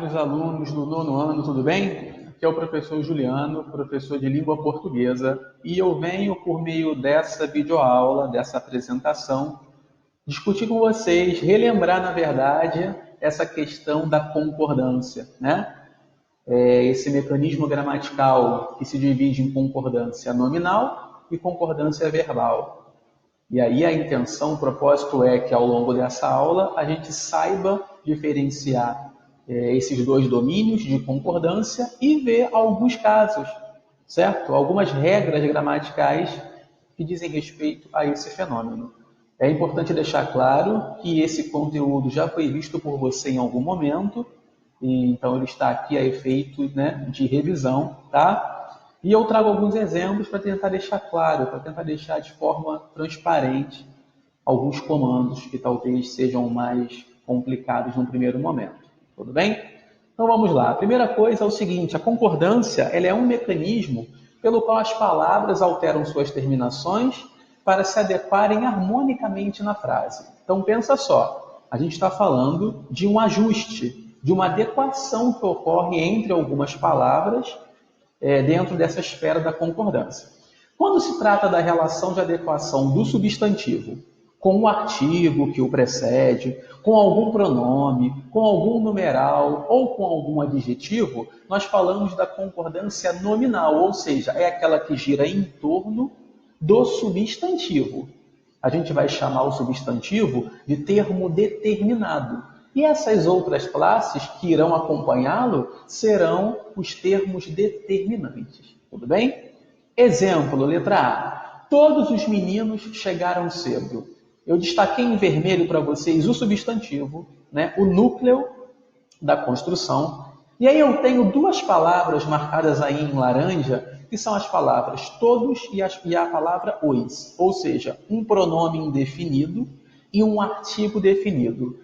Os alunos do nono ano, tudo bem? Aqui é o professor Juliano, professor de língua portuguesa, e eu venho, por meio dessa videoaula, dessa apresentação, discutir com vocês, relembrar, na verdade, essa questão da concordância, né? Esse mecanismo gramatical que se divide em concordância nominal e concordância verbal. E aí a intenção, o propósito é que ao longo dessa aula a gente saiba diferenciar esses dois domínios de concordância e ver alguns casos, certo? Algumas regras gramaticais que dizem respeito a esse fenômeno. É importante deixar claro que esse conteúdo já foi visto por você em algum momento, e então ele está aqui a efeito, né, de revisão, tá? E eu trago alguns exemplos para tentar deixar claro, para tentar deixar de forma transparente alguns comandos que talvez sejam mais complicados num primeiro momento. Tudo bem? Então vamos lá. A primeira coisa é o seguinte: a concordância ela é um mecanismo pelo qual as palavras alteram suas terminações para se adequarem harmonicamente na frase. Então pensa só, a gente está falando de um ajuste, de uma adequação que ocorre entre algumas palavras dentro dessa esfera da concordância. Quando se trata da relação de adequação do substantivo com o artigo que o precede, com algum pronome, com algum numeral ou com algum adjetivo, nós falamos da concordância nominal, ou seja, é aquela que gira em torno do substantivo. A gente vai chamar o substantivo de termo determinado. E essas outras classes que irão acompanhá-lo serão os termos determinantes. Tudo bem? Exemplo, letra A. Todos os meninos chegaram cedo. Eu destaquei em vermelho para vocês o substantivo, né, o núcleo da construção. E aí eu tenho duas palavras marcadas aí em laranja, que são as palavras todos e a palavra os. Ou seja, um pronome indefinido e um artigo definido.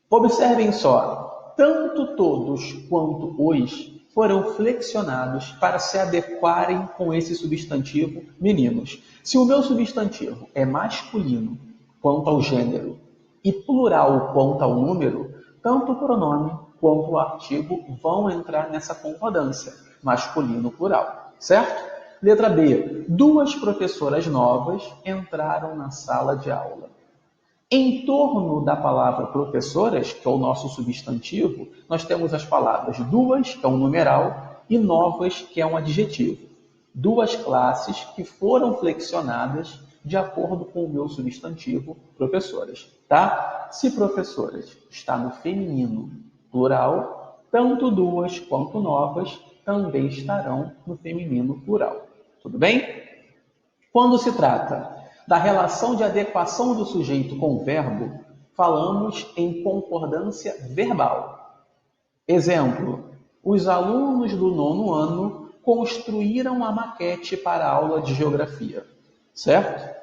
Observem só, tanto todos quanto os foram flexionados para se adequarem com esse substantivo meninos. Se o meu substantivo é masculino quanto ao gênero e plural quanto ao número, tanto o pronome quanto o artigo vão entrar nessa concordância, masculino-plural, certo? Letra B. Duas professoras novas entraram na sala de aula. Em torno da palavra professoras, que é o nosso substantivo, nós temos as palavras duas, que é um numeral, e novas, que é um adjetivo. Duas classes que foram flexionadas de acordo com o meu substantivo, professoras. Tá? Se professoras está no feminino plural, tanto duas quanto novas também estarão no feminino plural. Tudo bem? Quando se trata da relação de adequação do sujeito com o verbo, falamos em concordância verbal. Exemplo, os alunos do nono ano construíram a maquete para a aula de geografia, certo?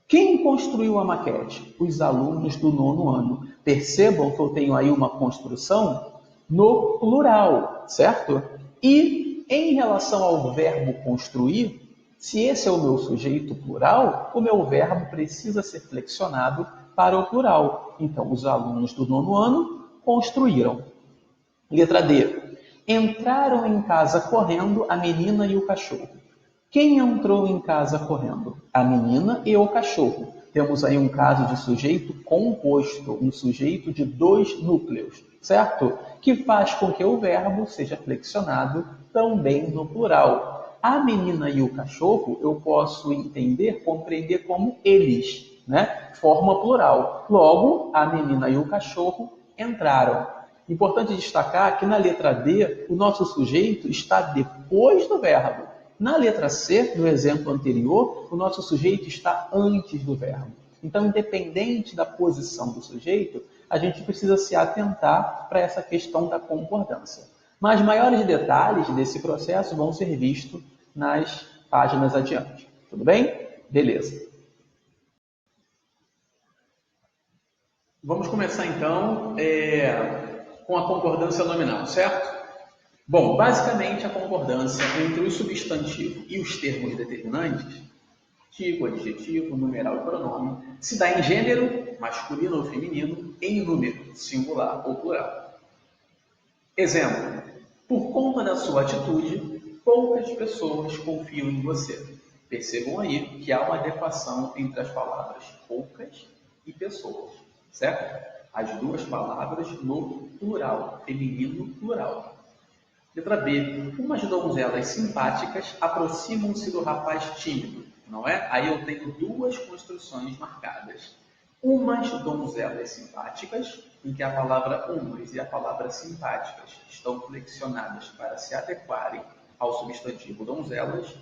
Quem construiu a maquete? Os alunos do nono ano. Percebam que eu tenho aí uma construção no plural, certo? E em relação ao verbo construir, se esse é o meu sujeito plural, o meu verbo precisa ser flexionado para o plural. Então, os alunos do nono ano construíram. Letra D. Entraram em casa correndo a menina e o cachorro. Quem entrou em casa correndo? A menina e o cachorro. Temos aí um caso de sujeito composto, um sujeito de dois núcleos, certo? Que faz com que o verbo seja flexionado também no plural. A menina e o cachorro eu posso entender, compreender como eles, né? Forma plural. Logo, a menina e o cachorro entraram. Importante destacar que na letra D, o nosso sujeito está depois do verbo. Na letra C, no exemplo anterior, o nosso sujeito está antes do verbo. Então, independente da posição do sujeito, a gente precisa se atentar para essa questão da concordância. Mas maiores detalhes desse processo vão ser vistos nas páginas adiante. Tudo bem? Beleza. Vamos começar então com a concordância nominal, certo? Bom, basicamente a concordância entre o substantivo e os termos determinantes, artigo, adjetivo, numeral e pronome, se dá em gênero, masculino ou feminino, em número, singular ou plural. Exemplo: por conta da sua atitude, poucas pessoas confiam em você. Percebam aí que há uma adequação entre as palavras poucas e pessoas, certo? As duas palavras no plural, feminino plural. Letra B. Umas donzelas simpáticas aproximam-se do rapaz tímido, não é? Aí eu tenho duas construções marcadas. Umas donzelas simpáticas, em que a palavra umas e a palavra simpáticas estão flexionadas para se adequarem ao substantivo donzelas,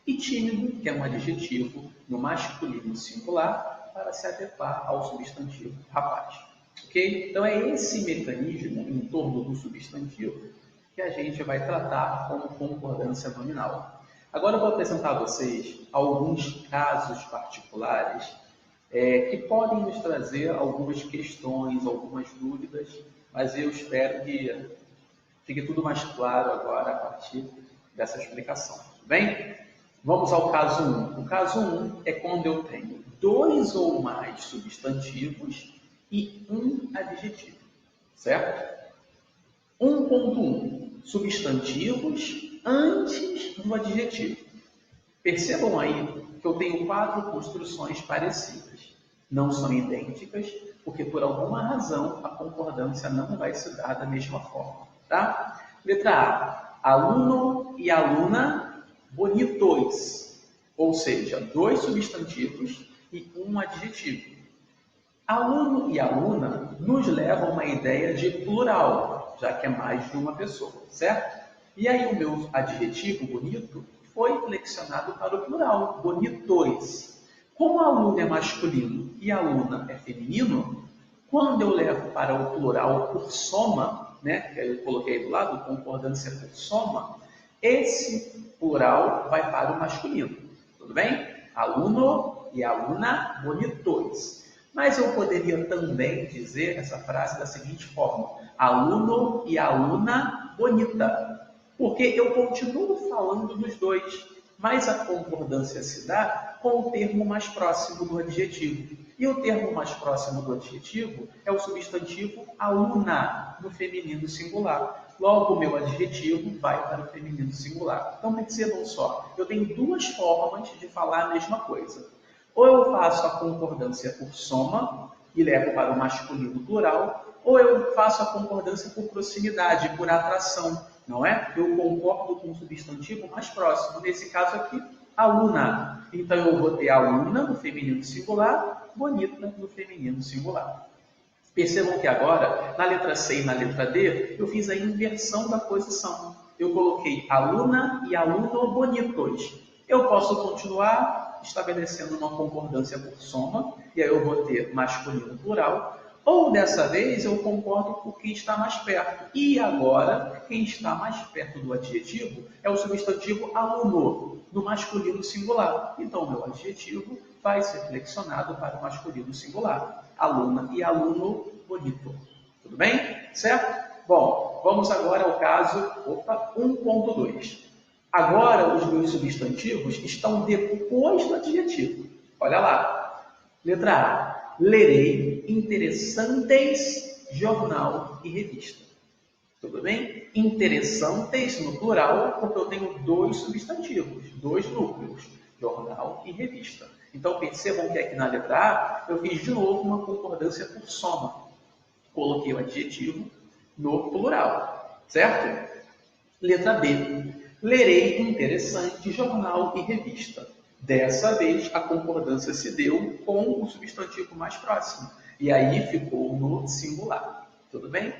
e tímido, que é um adjetivo no masculino singular, para se adequar ao substantivo rapaz. Ok? Então é esse mecanismo em torno do substantivo que a gente vai tratar como concordância nominal. Agora eu vou apresentar a vocês alguns casos particulares que podem nos trazer algumas questões, algumas dúvidas, mas eu espero que fique tudo mais claro agora a partir dessa explicação. Tudo bem? Vamos ao caso 1. O caso 1 é quando eu tenho dois ou mais substantivos e um adjetivo, certo? 1.1. Substantivos antes do adjetivo. Percebam aí que eu tenho 4 construções parecidas. Não são idênticas, porque por alguma razão a concordância não vai se dar da mesma forma. Tá? Letra A. Aluno e aluna bonitos. Ou seja, 2 substantivos e um adjetivo. Aluno e aluna nos levam a uma ideia de plural, já que é mais de uma pessoa, certo? E aí o meu adjetivo bonito foi flexionado para o plural, bonitos. Como aluno é masculino e aluna é feminino, quando eu levo para o plural por soma, né, que eu coloquei do lado, concordância por soma, esse plural vai para o masculino. Tudo bem? Aluno e aluna bonitos. Mas eu poderia também dizer essa frase da seguinte forma: aluno e aluna bonita. Porque eu continuo falando dos dois, mas a concordância se dá com o termo mais próximo do adjetivo. E o termo mais próximo do adjetivo é o substantivo aluna, no feminino singular. Logo, o meu adjetivo vai para o feminino singular. Então, percebam só, eu tenho duas formas de falar a mesma coisa. Ou eu faço a concordância por soma e levo para o masculino plural, ou eu faço a concordância por proximidade, por atração, não é? Eu concordo com o substantivo mais próximo. Nesse caso aqui, aluna. Então eu vou ter aluna no feminino singular, bonita no feminino singular. Percebam que agora, na letra C e na letra D, eu fiz a inversão da posição. Eu coloquei aluna e aluno bonitos. Eu posso continuar estabelecendo uma concordância por soma, e aí eu vou ter masculino plural, ou dessa vez eu concordo com quem está mais perto. E agora, quem está mais perto do adjetivo é o substantivo aluno, no masculino singular. Então, o meu adjetivo vai ser flexionado para o masculino singular. Aluna e aluno bonito. Tudo bem? Certo? Bom, vamos agora ao caso 1.2. Agora, os meus substantivos estão depois do adjetivo. Olha lá. Letra A. Lerei interessantes jornal e revista. Tudo bem? Interessantes no plural, porque eu tenho 2 substantivos, 2 núcleos, jornal e revista. Então, percebam que aqui na letra A, eu fiz de novo uma concordância por soma. Coloquei o adjetivo no plural, certo? Letra B. Lerei interessante jornal e revista. Dessa vez, a concordância se deu com o substantivo mais próximo. E aí ficou no singular. Tudo bem?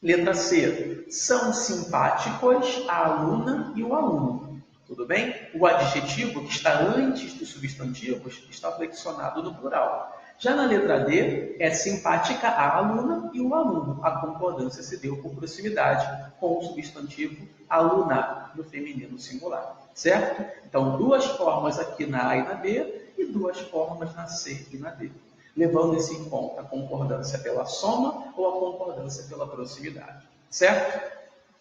Letra C. São simpáticos a aluna e o aluno. Tudo bem? O adjetivo que está antes dos substantivos está flexionado no plural. Já na letra D, é simpática a aluna e o aluno. A concordância se deu por proximidade com o substantivo aluna, no feminino singular. Certo? Então, 2 formas aqui na A e na B e 2 formas na C e na D. Levando-se em conta a concordância pela soma ou a concordância pela proximidade. Certo?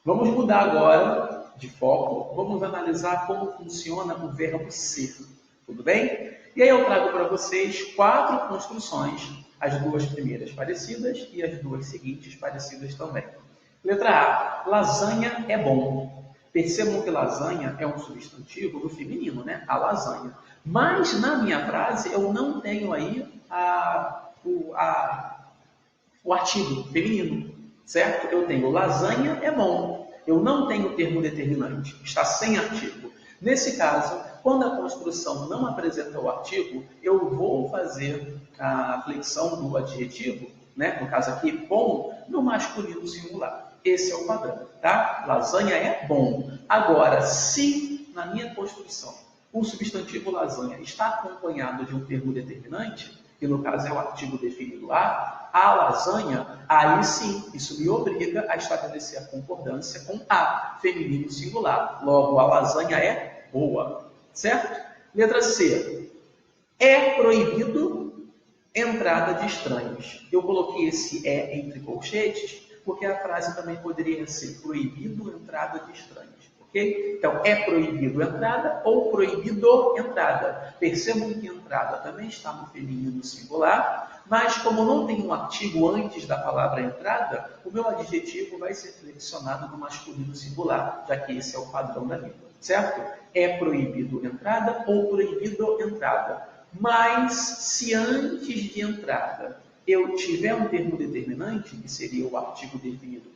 Vamos mudar agora de foco. Vamos analisar como funciona o verbo ser. Tudo bem? E aí eu trago para vocês 4 construções, as 2 primeiras parecidas e as 2 seguintes parecidas também. Letra A, lasanha é bom. Percebam que lasanha é um substantivo do feminino, né? A lasanha. Mas na minha frase eu não tenho aí o artigo feminino, certo? Eu tenho lasanha é bom. Eu não tenho o termo determinante, está sem artigo. Nesse caso, quando a construção não apresenta o artigo, eu vou fazer a flexão do adjetivo, né? No caso aqui, bom, no masculino singular. Esse é o padrão, tá? Lasanha é bom. Agora, se na minha construção o substantivo lasanha está acompanhado de um termo determinante, que no caso é o artigo definido a lasanha, aí sim, isso me obriga a estabelecer a concordância com a, feminino singular. Logo, a lasanha é boa, certo? Letra C. É proibido entrada de estranhos. Eu coloquei esse é entre colchetes, porque a frase também poderia ser proibido entrada de estranhos. Okay? Então, é proibido entrada ou proibido entrada. Percebam que entrada também está no feminino singular, mas como não tem um artigo antes da palavra entrada, o meu adjetivo vai ser flexionado no masculino singular, já que esse é o padrão da língua, certo? É proibido entrada ou proibido entrada. Mas, se antes de entrada eu tiver um termo determinante, que seria o artigo definido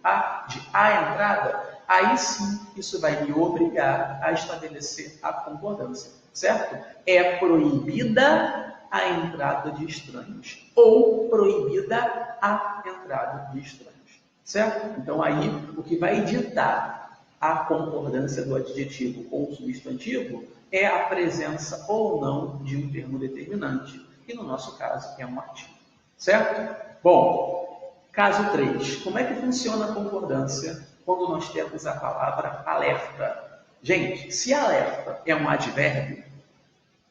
de a entrada, aí sim isso vai me obrigar a estabelecer a concordância, certo? É proibida a entrada de estranhos ou proibida a entrada de estranhos, certo? Então aí o que vai ditar a concordância do adjetivo ou substantivo é a presença ou não de um termo determinante, que no nosso caso é um artigo. Certo? Bom, caso 3. Como é que funciona a concordância quando nós temos a palavra alerta? Gente, se alerta é um advérbio,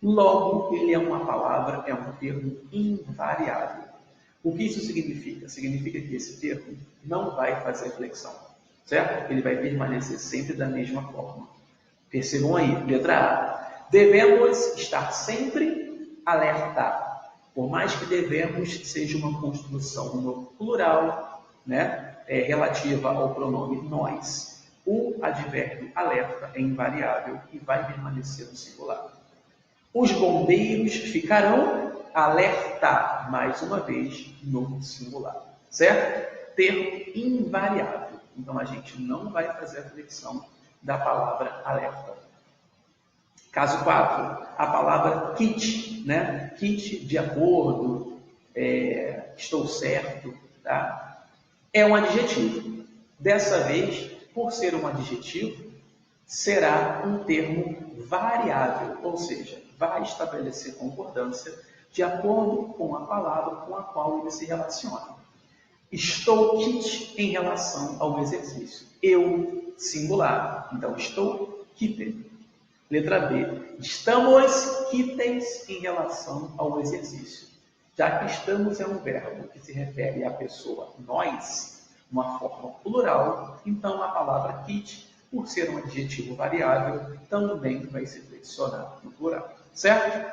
logo ele é uma palavra, é um termo invariável. O que isso significa? Significa que esse termo não vai fazer flexão, certo? Ele vai permanecer sempre da mesma forma. Percebam aí, letra A. Devemos estar sempre alertados. Por mais que devemos seja uma construção no plural, né, relativa ao pronome nós, o advérbio alerta é invariável e vai permanecer no singular. Os bombeiros ficarão alerta, mais uma vez, no singular, certo? Termo invariável. Então, a gente não vai fazer a flexão da palavra alerta. Caso 4, a palavra kit, né? Kit de acordo, estou certo, tá? É um adjetivo. Dessa vez, por ser um adjetivo, será um termo variável, ou seja, vai estabelecer concordância de acordo com a palavra com a qual ele se relaciona. Estou kit em relação ao exercício. Eu, singular. Então, estou kite. Letra B. Estamos quites em relação ao exercício. Já que estamos é um verbo que se refere à pessoa nós, uma forma plural, então a palavra kit, por ser um adjetivo variável, também vai se flexionar no plural. Certo?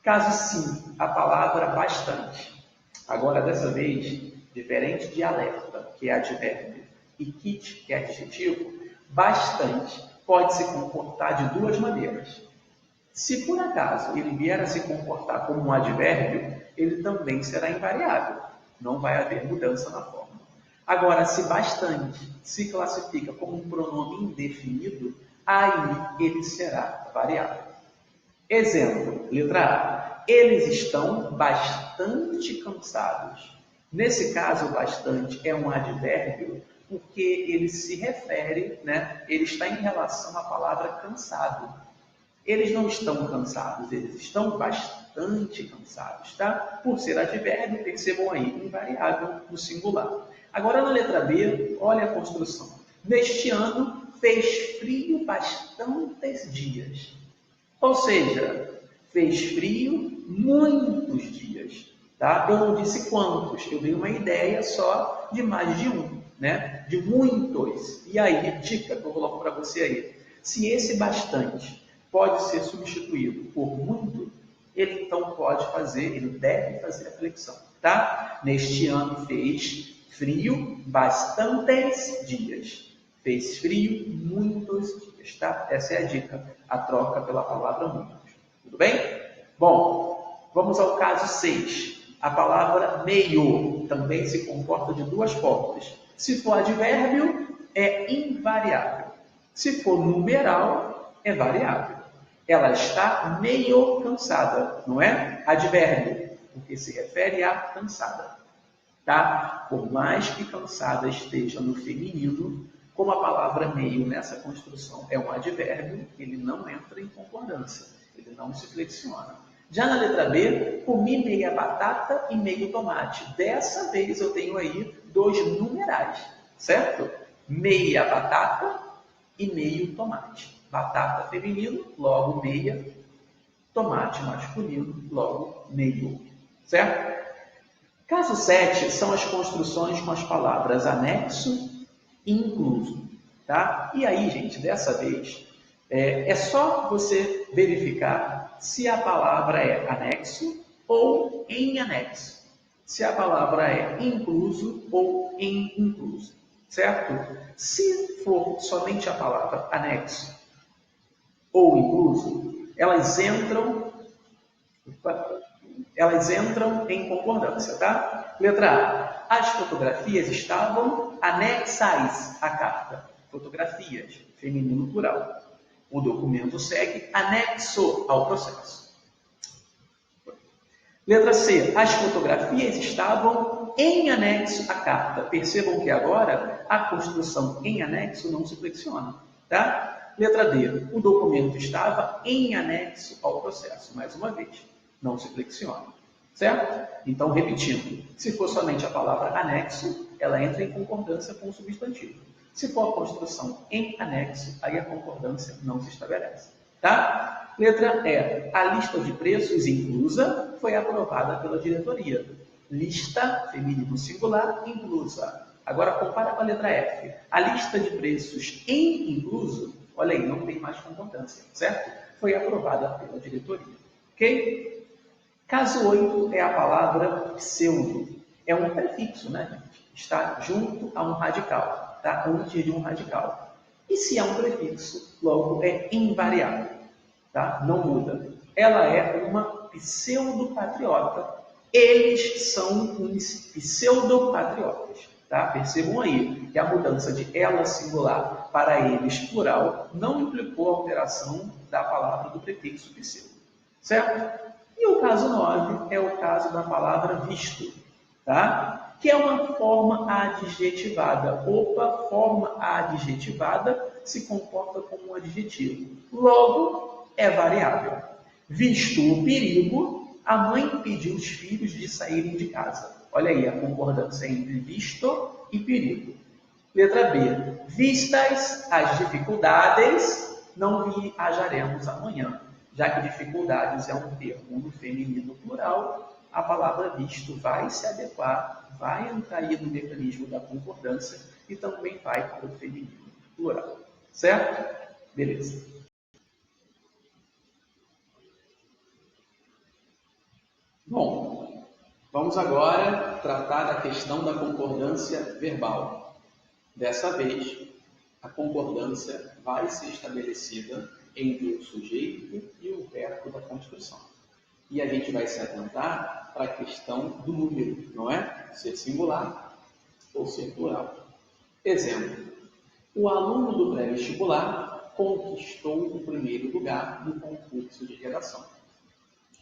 Caso sim, a palavra bastante. Agora, dessa vez, diferente de alerta, que é advérbio, e kit, que é adjetivo, bastante pode se comportar de duas maneiras. Se por acaso ele vier a se comportar como um advérbio, ele também será invariável. Não vai haver mudança na forma. Agora, se bastante se classifica como um pronome indefinido, aí ele será variável. Exemplo, letra A. Eles estão bastante cansados. Nesse caso, bastante é um advérbio porque ele se refere, né? Ele está em relação à palavra cansado. Eles não estão cansados, eles estão bastante cansados, tá? Por ser advérbio, percebam aí, invariável no singular. Agora, na letra B, olha a construção. Neste ano, fez frio bastantes dias. Ou seja, fez frio muitos dias, tá? Eu não disse quantos, eu dei uma ideia só de mais de um. Né? De muitos. E aí, dica que eu coloco para você aí. Se esse bastante pode ser substituído por muito, ele então pode fazer, ele deve fazer a flexão. tá? Neste ano fez frio bastantes dias. Fez frio muitos dias, tá? Essa é a dica, a troca pela palavra muitos. Tudo bem? Bom, vamos ao caso 6. A palavra meio também se comporta de duas formas. Se for advérbio, é invariável. Se for numeral, é variável. Ela está meio cansada, não é? Advérbio, porque se refere a cansada. Tá? Por mais que cansada esteja no feminino, como a palavra meio nessa construção é um advérbio, ele não entra em concordância, ele não se flexiona. Já na letra B, comi meia batata e meio tomate. Dessa vez eu tenho aí dois numerais, certo? Meia batata e meio tomate. Batata feminino, logo meia. Tomate masculino, logo meio. Certo? Caso 7 são as construções com as palavras anexo e incluso. Tá? E aí, gente, dessa vez, é só você verificar se a palavra é anexo ou em anexo. Se a palavra é incluso ou em incluso. Certo? Se for somente a palavra anexo ou incluso, elas entram em concordância, tá? Letra A. As fotografias estavam anexais à carta. Fotografias, feminino plural. O documento segue anexo ao processo. Letra C. As fotografias estavam em anexo à carta. Percebam que agora a construção em anexo não se flexiona, tá? Letra D. O documento estava em anexo ao processo. Mais uma vez, não se flexiona, certo? Então, repetindo, se for somente a palavra anexo, ela entra em concordância com o substantivo. Se for a construção em anexo, aí a concordância não se estabelece, tá? Letra E. A lista de preços inclusa foi aprovada pela diretoria. Lista, feminino singular, inclusa. Agora, compara com a letra F. A lista de preços em incluso, olha aí, não tem mais concordância, certo? Foi aprovada pela diretoria, ok? Caso 8 é a palavra pseudo. É um prefixo, né, gente? Está junto a um radical, tá? Antes de um radical. E se é um prefixo, logo é invariável, tá? Não muda. Ela é uma pseudopatriota. Eles são uns pseudopatriotas, tá? Percebam aí que a mudança de ela singular para eles plural não implicou a alteração da palavra do prefixo pseudo, certo? E o caso 9 é o caso da palavra visto, tá? Que é uma forma adjetivada. Opa, forma adjetivada se comporta como um adjetivo. Logo, é variável. Visto o perigo, a mãe pediu os filhos de saírem de casa. Olha aí a concordância entre visto e perigo. Letra B. Vistas as dificuldades, não viajaremos amanhã. Já que dificuldades é um termo no feminino plural, a palavra visto vai se adequar, vai entrar aí no mecanismo da concordância e também vai para o feminino plural. Certo? Beleza. Bom, vamos agora tratar da questão da concordância verbal. Dessa vez, a concordância vai ser estabelecida entre o sujeito e o verbo da construção. E a gente vai se atentar para a questão do número, não é? Ser singular ou ser plural. Exemplo: o aluno do pré-vestibular conquistou o primeiro lugar no concurso de redação.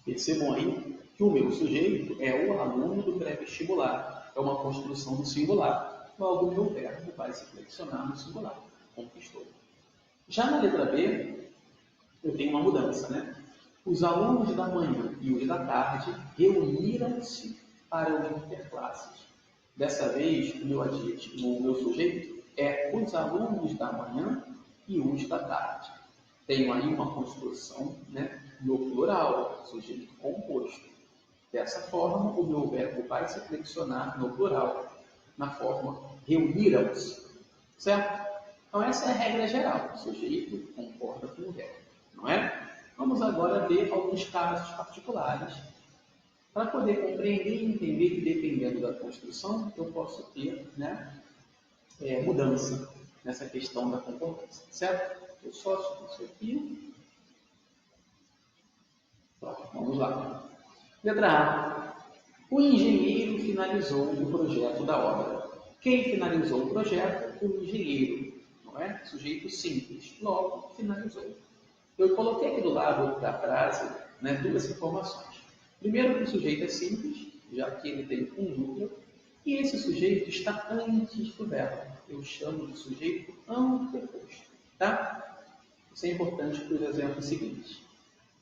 Percebam aí que o meu sujeito é o aluno do pré-vestibular. É uma construção do singular. Logo, o meu verbo vai se flexionar no singular. Conquistou. Já na letra B, eu tenho uma mudança, né? Os alunos da manhã e os da tarde reuniram-se para o interclasses. Dessa vez, o meu sujeito é os alunos da manhã e os da tarde. Tenho aí uma construção, né, no plural, sujeito composto. Dessa forma, o meu verbo vai se flexionar no plural, na forma reuniram-se. Certo? Então, essa é a regra geral. O sujeito concorda com o verbo, não é? Vamos agora ver alguns casos particulares para poder compreender e entender que, dependendo da construção, eu posso ter, né, mudança nessa questão da concordância, certo? Eu só subir isso aqui. Vamos lá. Letra A. O engenheiro finalizou o projeto da obra. Quem finalizou o projeto? O engenheiro, não é? Sujeito simples. Logo, finalizou. Eu coloquei aqui do lado da frase, né, duas informações. Primeiro, que o sujeito é simples, já que ele tem um núcleo, e esse sujeito está antes do verbo. Eu chamo de sujeito anteposto. Tá? Isso é importante para os exemplos seguintes.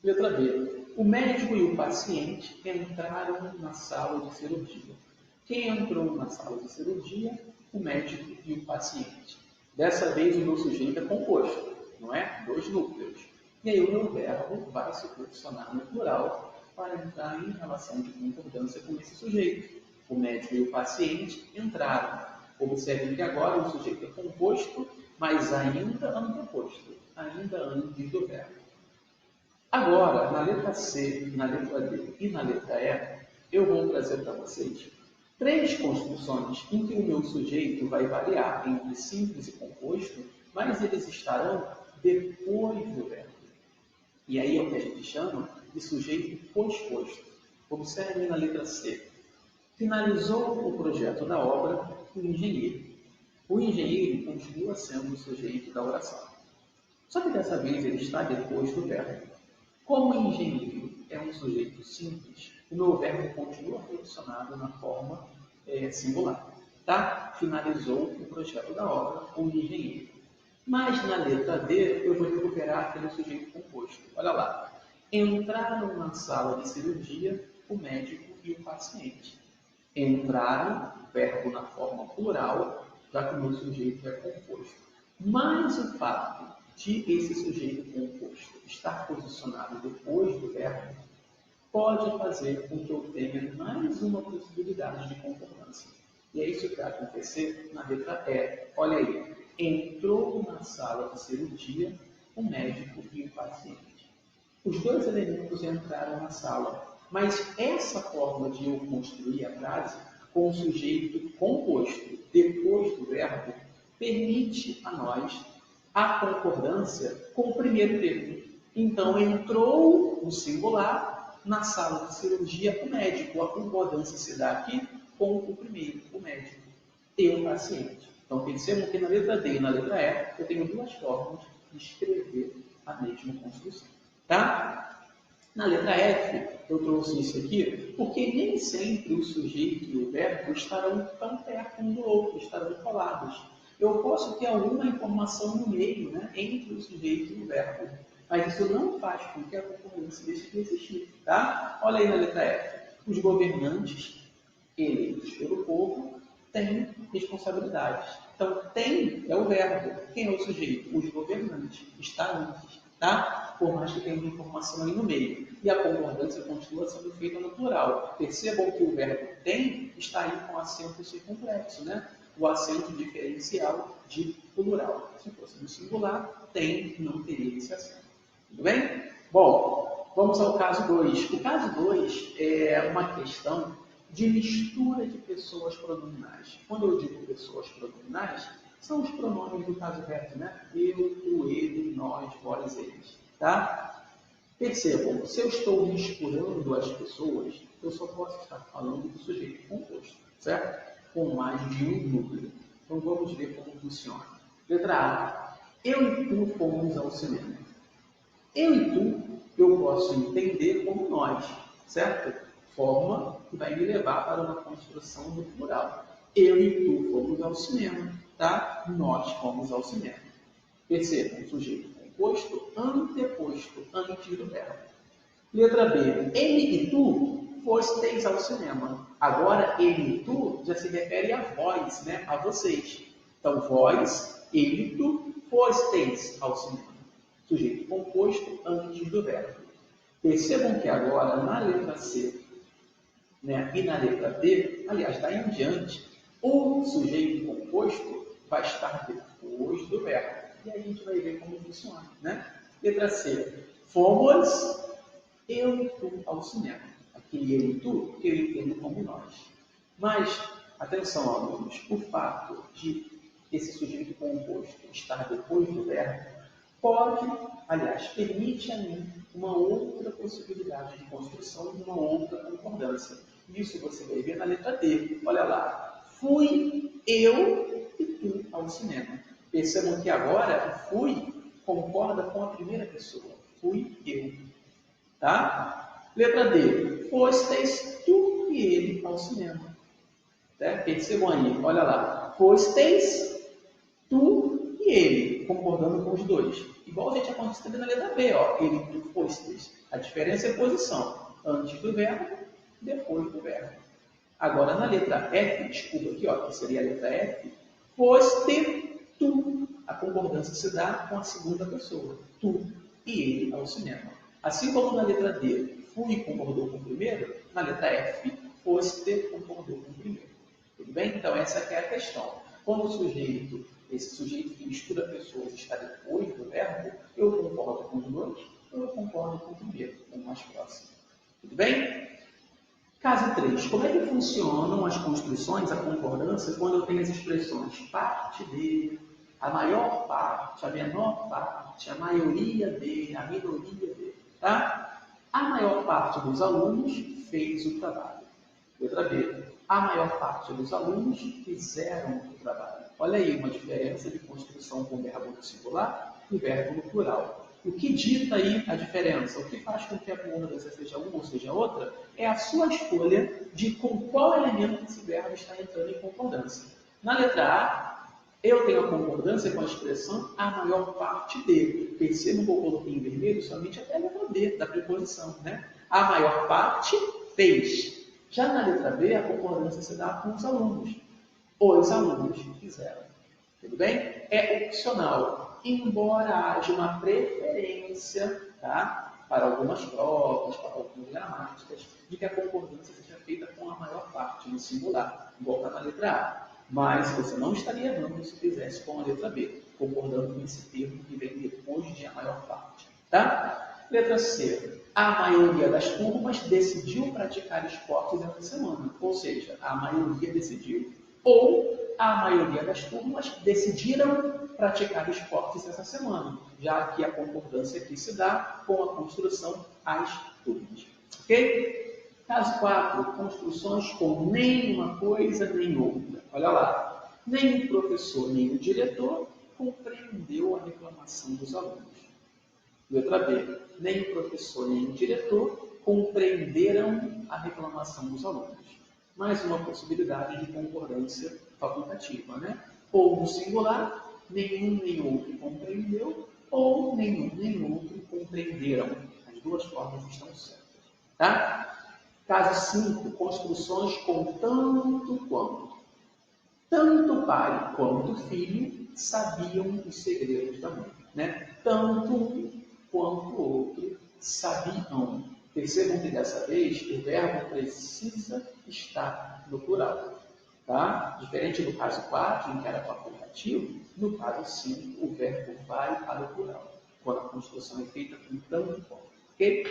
Letra B. O médico e o paciente entraram na sala de cirurgia. Quem entrou na sala de cirurgia? O médico e o paciente. Dessa vez o meu sujeito é composto, não é? Dois núcleos. E aí o meu verbo vai se posicionar no plural para entrar em relação de concordância com esse sujeito. O médico e o paciente entraram. Observe que agora o sujeito é composto, mas ainda anteposto, ainda antes do verbo. Agora, na letra C, na letra D e na letra E, eu vou trazer para vocês três construções em que o meu sujeito vai variar entre simples e composto, mas eles estarão depois do verbo. E aí é o que a gente chama de sujeito posposto. Observe na letra C. Finalizou o projeto da obra o engenheiro. O engenheiro continua sendo o sujeito da oração. Só que dessa vez ele está depois do verbo. Como o engenheiro é um sujeito simples, o meu verbo continua posicionado na forma singular. Tá? Finalizou o projeto da obra o engenheiro. Mas na letra D eu vou recuperar aquele sujeito composto. Olha lá. Entraram na sala de cirurgia o médico e o paciente. Entraram, verbo na forma plural, já que o meu sujeito é composto. Mas o fato de esse sujeito composto estar posicionado depois do verbo pode fazer com que eu tenha mais uma possibilidade de concordância. E é isso que vai acontecer na letra E. Olha aí. Entrou na sala de cirurgia o médico e o paciente. Os dois elementos entraram na sala, mas essa forma de eu construir a frase com o sujeito composto depois do verbo permite a nós a concordância com o primeiro termo. Então, entrou no singular na sala de cirurgia o médico. A concordância se dá aqui com o primeiro, o médico, e o paciente. Então, percebam que na letra D e na letra E eu tenho duas formas de escrever a mesma construção. Tá? Na letra F, eu trouxe isso aqui porque nem sempre o sujeito e o verbo estarão tão perto um do outro, estarão colados. Eu posso ter alguma informação no meio, né, entre o sujeito e o verbo, mas isso não faz com que a concordância deixe de existir. Tá? Olha aí na letra F. Os governantes eleitos pelo povo têm responsabilidades. Então, tem é o verbo. Quem é o sujeito? Os governantes. Está antes. Tá? Por mais que tenha uma informação aí no meio. E a concordância continua sendo feita no plural. Percebam que o verbo tem está aí com acento circunflexo, né? O acento diferencial de plural. Se fosse no singular, tem, não teria esse acento. Tudo bem? Bom, vamos ao caso 2. O caso 2 é uma questão de mistura de pessoas pronominais. Quando eu digo pessoas pronominais, são os pronomes do caso reto, né? Eu, tu, ele, nós, vós, eles. Tá? Percebam, se eu estou misturando as pessoas, eu só posso estar falando do sujeito composto, certo? Com mais de um núcleo. Então vamos ver como funciona. Letra A. Eu e tu fomos ao cinema. Eu e tu, eu posso entender como nós, certo? Forma que vai me levar para uma construção do plural. Eu e tu fomos ao cinema, tá? Nós fomos ao cinema. Percebam, sujeito composto, anteposto, antes do verbo. Letra B. Ele e tu fosteis ao cinema. Agora, ele e tu já se refere a vós, né? A vocês. Então, vós, ele e tu fosteis ao cinema. Sujeito composto, antes do verbo. Percebam que agora, na letra C, né, e na letra D, aliás, daí em diante, o sujeito composto vai estar depois do verbo. E aí a gente vai ver como funciona. Né? Letra C. Fomos eu e tu ao cinema. que ele e tu, que eu entendo como nós. Mas, atenção, alunos, o fato de esse sujeito composto estar depois do verbo pode, aliás, permite a mim uma outra possibilidade de construção e uma outra concordância. Isso você vai ver na letra D. Olha lá. Fui eu e tu ao cinema. Percebam que agora o fui concorda com a primeira pessoa. Fui eu. Tá? Letra D. Fostes tu e ele ao cinema. Né? Percebam aí, olha lá. Fostes tu e ele, concordando com os dois. Igual a gente aconteceu na letra B, ó. Ele e tu fostes. A diferença é posição. Antes do verbo, depois do verbo. Agora, na letra F, desculpa aqui, ó, que seria a letra F, foste tu. A concordância se dá com a segunda pessoa. Tu e ele ao cinema. Assim como na letra D, fui concordou com o primeiro, na letra F, foste concordou com o primeiro. Tudo bem? Então, essa é a questão. Quando o sujeito, esse sujeito que mistura pessoas está depois do verbo, eu concordo com os dois ou eu concordo com o primeiro, com o mais próximo. Tudo bem? Caso 3. Como é que funcionam as construções, a concordância, quando eu tenho as expressões parte de, a maior parte, a menor parte, a maioria de, a minoria de? Tá? A maior parte dos alunos fez o trabalho. Letra B. A maior parte dos alunos fizeram o trabalho. Olha aí uma diferença de construção com verbo no singular e verbo no plural. O que dita aí a diferença, o que faz com que a concordância seja uma ou seja outra, é a sua escolha de com qual elemento esse verbo está entrando em concordância. Na letra A, eu tenho a concordância com a expressão a maior parte de. Percebam que eu coloquei em vermelho somente até a letra D da preposição. Né? A maior parte fez. Já na letra B, a concordância se dá com os alunos. Os alunos fizeram. Tudo bem? É opcional. Embora haja uma preferência, tá? Para algumas provas, para algumas gramáticas, de que a concordância seja feita com a maior parte no singular, igual está na letra A. Mas você não estaria errando se fizesse com a letra B, concordando com esse termo que vem depois de a maior parte. Tá? Letra C. A maioria das turmas decidiu praticar esportes essa semana. Ou seja, a maioria decidiu ou a maioria das turmas decidiram praticar esportes essa semana, já que a concordância aqui se dá com a construção as turmas. Ok? Caso 4, construções com nem uma coisa nem outra. Olha lá. Nem o professor nem o diretor compreendeu a reclamação dos alunos. Letra B. Nem o professor nem o diretor compreenderam a reclamação dos alunos. Mais uma possibilidade de concordância facultativa, né? Ou no singular, nenhum nem outro compreendeu, ou nenhum nem outro compreenderam. As duas formas estão certas. Tá? Caso 5, construções com tanto quanto. Tanto pai quanto filho sabiam os segredos da mãe. Né? Tanto um quanto o outro sabiam. Percebam que dessa vez o verbo precisa estar no plural. Tá? Diferente do caso 4, em que era facultativo, no caso 5 o verbo vai para o plural, quando a construção é feita com tanto quanto. Ok?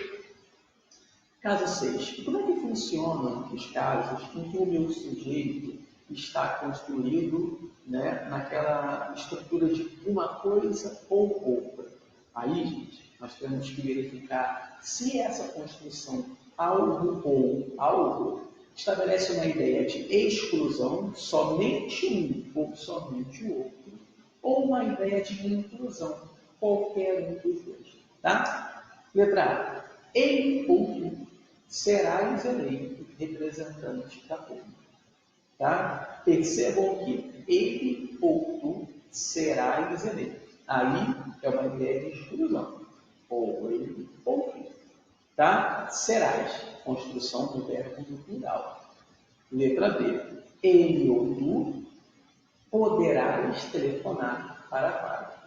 Caso 6. Como é que funcionam os casos em que o meu sujeito está construído, né, naquela estrutura de uma coisa ou outra? Aí, gente, nós temos que verificar se essa construção algo ou algo estabelece uma ideia de exclusão, somente um ou somente o outro, ou uma ideia de inclusão, qualquer um dos dois. Tá? Letra A. Ele ou tu serás eleito representante da turma. Tá? Percebam que ele ou tu serás eleito. Aí é uma ideia de exclusão. Ou ele ou tu. Tá? Serás. Construção do verbo no plural. Letra B. Ele ou tu poderás telefonar para a Fábio.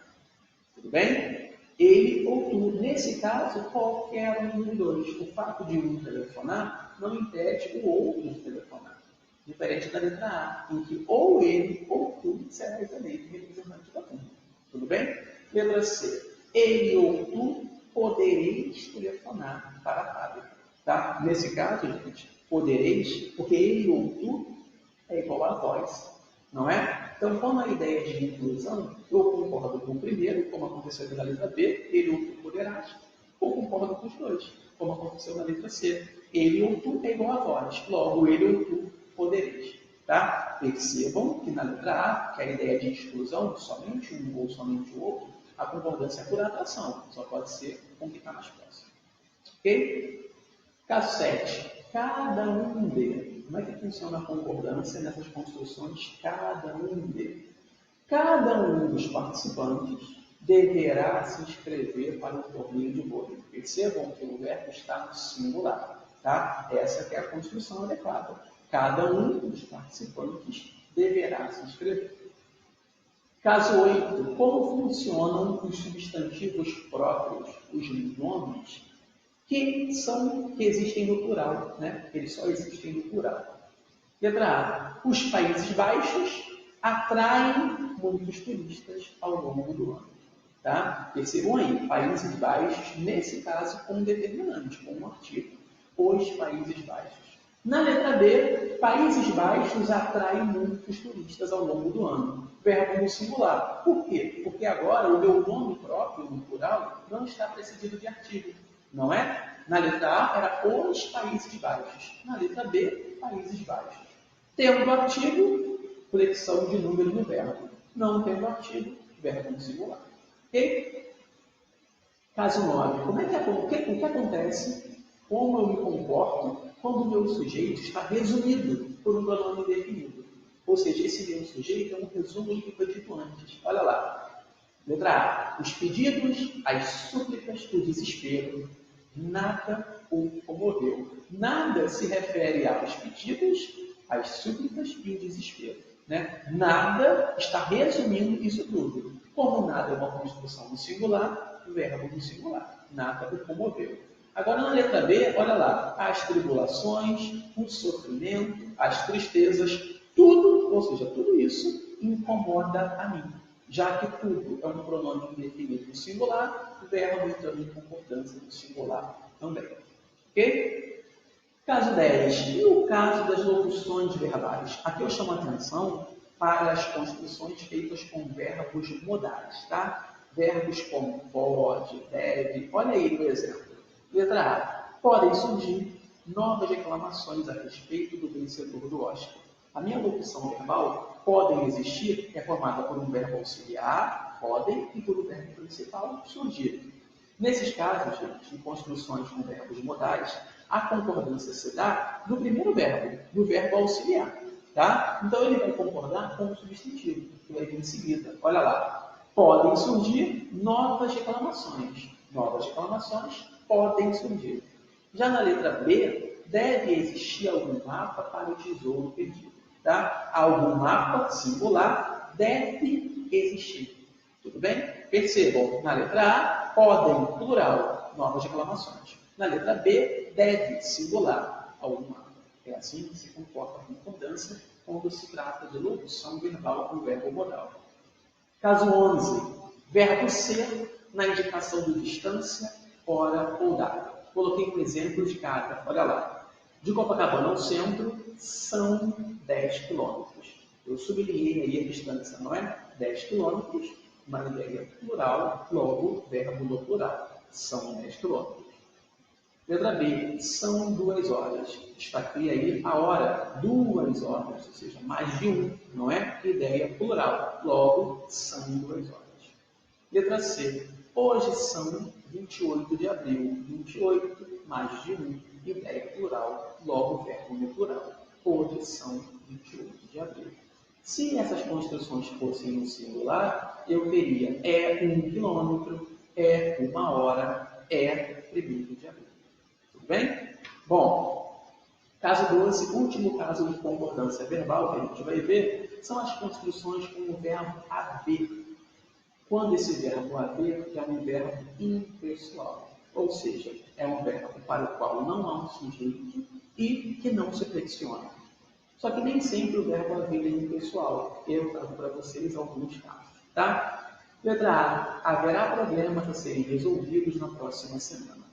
Tudo bem? Ele ou tu. Nesse caso, qualquer um dos dois. O fato de um telefonar não impede o outro de telefonar. Diferente da letra A, em que ou ele ou tu serás eleito representante da turma. Tudo bem? Letra C. Ele ou tu podereis telefonar para a Fábio. Tá? Nesse caso, gente, podereis, porque ele ou tu é igual a vós, não é? Então, quando a ideia de inclusão, eu concordo com o primeiro, como aconteceu aqui na letra B, ele ou tu poderás, ou concordo com os dois, como aconteceu na letra C. Ele ou tu é igual a vós, logo ele ou tu podereis. Tá? Percebam que na letra A, que é a ideia de exclusão, somente um ou somente o outro, a concordância é por atração, só pode ser com o que está mais próximo. Ok? Caso 7. Cada um de. Como é que funciona a concordância nessas construções? Cada um de. Cada um dos participantes deverá se inscrever para o torneio de vôlei. Percebam que o verbo está no singular. Tá? Essa que é a construção adequada. Cada um dos participantes deverá se inscrever. Caso 8. Como funcionam os substantivos próprios, os nomes, que existem no plural, né? Eles só existem no plural. Letra A. Os Países Baixos atraem muitos turistas ao longo do ano. Tá? Percebam aí, Países Baixos, nesse caso, com um determinante, com um artigo. Os Países Baixos. Na letra B, Países Baixos atraem muitos turistas ao longo do ano. Verbo no singular. Por quê? Porque agora o meu nome próprio, no plural, não está precedido de artigo. Não é? Na letra A era os Países Baixos. Na letra B, Países Baixos. Tendo artigo, flexão de número no verbo. Não tendo artigo, verbo no singular. Ok? Caso 9. O que acontece? Como eu me comporto quando o meu sujeito está resumido por um pronome indefinido? Ou seja, esse meu sujeito é um resumo do que foi dito antes. Olha lá. Letra A. Os pedidos, as súplicas, o desespero. Nada o comoveu. Nada se refere aos pedidos, às súplicas e o desespero. Né? Nada está resumindo isso tudo. Como nada é uma construção no singular, verbo no singular. Nada o comoveu. Agora, na letra B, olha lá. As tribulações, o sofrimento, as tristezas, tudo, ou seja, tudo isso incomoda a mim. Já que tudo é um pronome indefinido no singular, o verbo entrando em concordância no singular também. Ok? Caso 10. E o caso das locuções verbais? Aqui eu chamo a atenção para as construções feitas com verbos modais, tá? Verbos como pode, deve. Olha aí o exemplo. Letra A. Podem surgir novas reclamações a respeito do vencedor do Oscar. A minha locução verbal, podem existir, é formada por um verbo auxiliar, podem, e por um verbo principal, surgir. Nesses casos, gente, em construções com verbos modais, a concordância se dá no primeiro verbo, no verbo auxiliar. Tá? Então, ele vai concordar com o substantivo, que vai vir em seguida. Olha lá. Podem surgir novas reclamações. Novas reclamações podem surgir. Já na letra B, deve existir algum mapa para o tesouro perdido. Tá? Algum mapa singular deve existir. Tudo bem? Percebam, na letra A, podem, plural, novas reclamações. Na letra B, deve, singular, algum mapa. É assim que se comporta a concordância quando se trata de locução verbal com verbo modal. Caso 11. Verbo ser na indicação de distância, hora ou data. Coloquei um exemplo de cada. Olha lá. De Copacabana ao centro são 10 quilômetros. Eu sublinhei aí a distância, não é? 10 quilômetros, uma ideia plural, logo, verbo no plural. São 10 quilômetros. Letra B, são 2 horas. Destaquei aí a hora, 2 horas, ou seja, mais de um, não é? Ideia plural, logo, são 2 horas. Letra C, hoje são 28 de abril. 28 mais de um, ideia plural, logo, verbo no plural. Hoje são 28 de abril. Se essas construções fossem no singular, eu teria 1 quilômetro, 1 hora, 1º de abril. Tudo bem? Bom, caso 12, último caso de concordância verbal que a gente vai ver, são as construções com o verbo haver. Quando esse verbo haver é um verbo impessoal, ou seja, é um verbo para o qual não há um sujeito e que não se flexiona. Só que nem sempre o verbo haver é impessoal. Eu trago para vocês alguns casos. Tá? Letra A. Haverá problemas a serem resolvidos na próxima semana.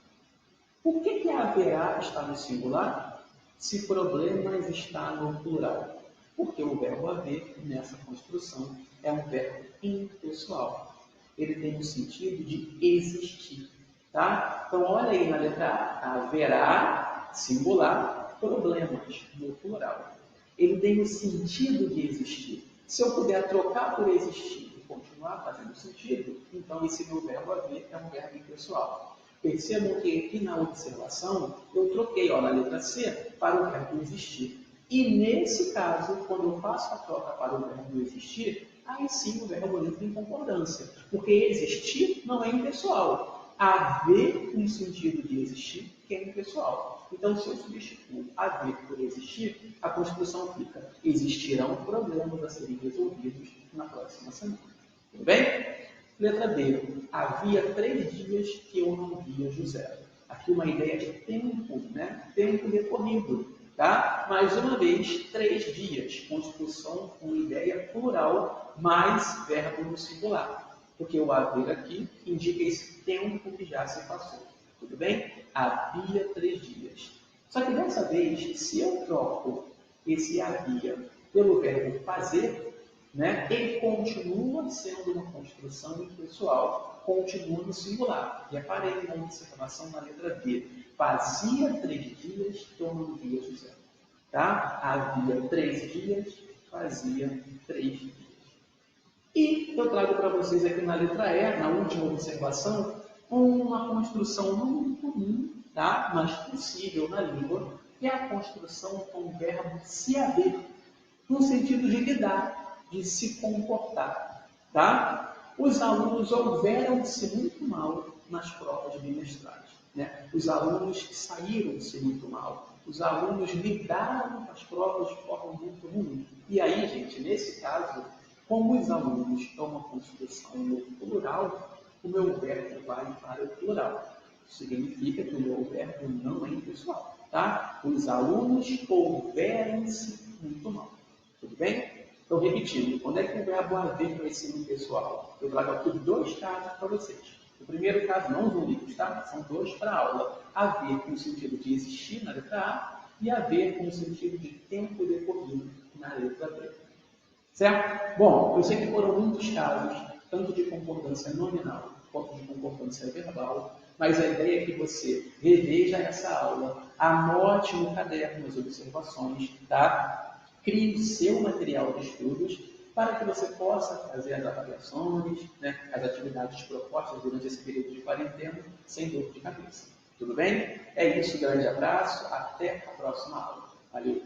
Por que haverá está no singular se problemas está no plural? Porque o verbo haver, nessa construção, é um verbo impessoal. Ele tem o sentido de existir. Tá? Então, olha aí na letra A. Haverá, singular, problemas, no plural. Ele tem o sentido de existir. Se eu puder trocar por existir e continuar fazendo sentido, então esse meu verbo haver é um verbo impessoal. Percebam que aqui na observação eu troquei na letra C para o verbo existir. E nesse caso, quando eu faço a troca para o verbo existir, aí sim o verbo entra em concordância. Porque existir não é impessoal. Haver um sentido de existir que é impessoal. Então, se eu substituo haver por existir, a construção fica: existirão problemas a serem resolvidos na próxima semana. Tudo bem? Letra B. Havia 3 dias que eu não via José. Aqui uma ideia de tempo, né? Tempo decorrido. Tá? Mais uma vez, 3 dias. Construção com ideia plural, mais verbo no singular. Porque o haver aqui indica esse tempo que já se passou. Tudo bem? Havia 3 dias. Só que dessa vez, se eu troco esse havia pelo verbo fazer, né, ele continua sendo uma construção impessoal, continua no singular. E aparei na observação na letra D. Fazia 3 dias que eu não via José. Tá? Havia 3 dias, fazia 3 dias. E eu trago para vocês aqui na letra E, na última observação, uma construção muito comum, tá? Mas possível na língua, que é a construção com o verbo se haver, no sentido de lidar, de se comportar. Tá? Os alunos houveram-se muito mal nas provas bimestrais. Né? Os alunos saíram-se muito mal. Os alunos lidaram com as provas de forma muito ruim. E aí, gente, nesse caso, como os alunos é uma construção no plural, o meu verbo vai para o plural. Significa que o meu verbo não é impessoal. Tá? Os alunos houveram-se muito mal. Tudo bem? Então, repetindo, quando é que o verbo haver vai ser impessoal? Eu trago aqui 2 casos para vocês. O primeiro caso, não os únicos, tá? São 2 para a aula. Haver com o sentido de existir na letra A e haver com o sentido de tempo decorrido na letra B. Certo? Bom, eu sei que foram muitos casos, tanto de concordância nominal quanto de concordância verbal, mas a ideia é que você reveja essa aula, anote no caderno as observações, tá? Crie o seu material de estudos para que você possa fazer as avaliações, né, as atividades propostas durante esse período de quarentena, sem dor de cabeça. Tudo bem? É isso, grande abraço, até a próxima aula. Valeu!